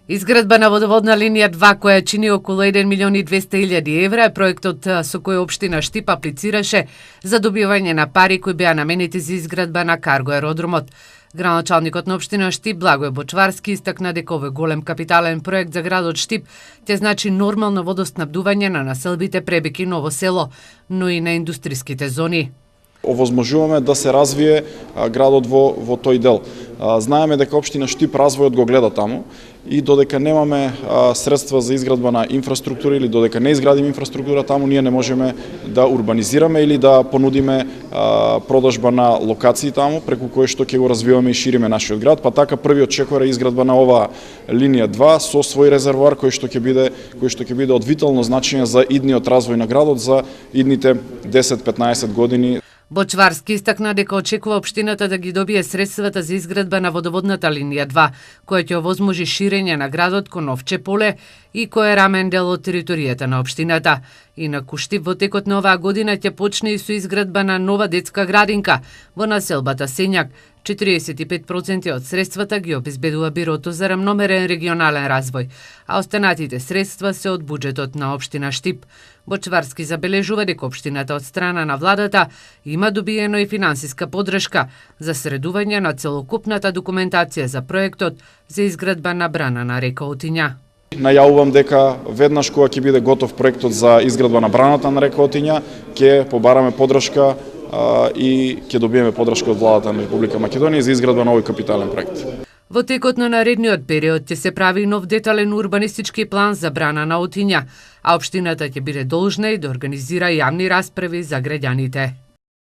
Изградба на водоводна линија 2, која чини околу 1.200.000 евра, е проектот со кој општина Штип аплицираше за добивање на пари кои беа наменети за изградба на карго аеродромот. Градоначалникот на општина Штип Благој Бочварски истакна дека овој голем капитален проект за градот Штип ќе значи нормално водоснабдување на населбите Пребик и Ново село, но и на индустриските зони. Овозможуваме да се развие градот во тој дел. Знаеме дека општина Штип развојот го гледа таму и додека немаме средства за изградба на инфраструктура или додека не изградиме инфраструктура таму, ние не можеме да урбанизираме или да понудиме продажба на локации таму, преку кои што ќе го развиваме и шириме нашиот град, па така првиот чекор е изградба на оваа линија 2 со свој резервоар кој што ќе биде од витално значење за идниот развој на градот за идните 10-15 години. Бочварски истакна дека очекува општината да ги добие средствата за изградба на водоводната линија 2, која ќе овозможи ширење на градот кон Овче поле и кој е рамен дел од територијата на општината. Инаку Штип во текот на оваа година ќе почне и со изградба на нова детска градинка во населбата Сењак. 45% од средствата ги обезбедува Бирото за рамномерен регионален развој, а останатите средства се од буџетот на општина Штип. Бочварски забележува дека општината од страна на владата има добиено и финансиска поддршка за средување на целокупната документација за проектот за изградба на брана на река Отиња. Најавувам дека веднаш кога ќе биде готов проектот за изградба на браната на река Отиња, ќе побараме поддршка и ќе добиеме поддршка од владата на Република Македонија за изградба на овој капитален проект. Во текот на наредниот период ќе се прави нов детален урбанистички план за брана на Отиња, а општината ќе биде должна и да организира јавни расправи за граѓаните.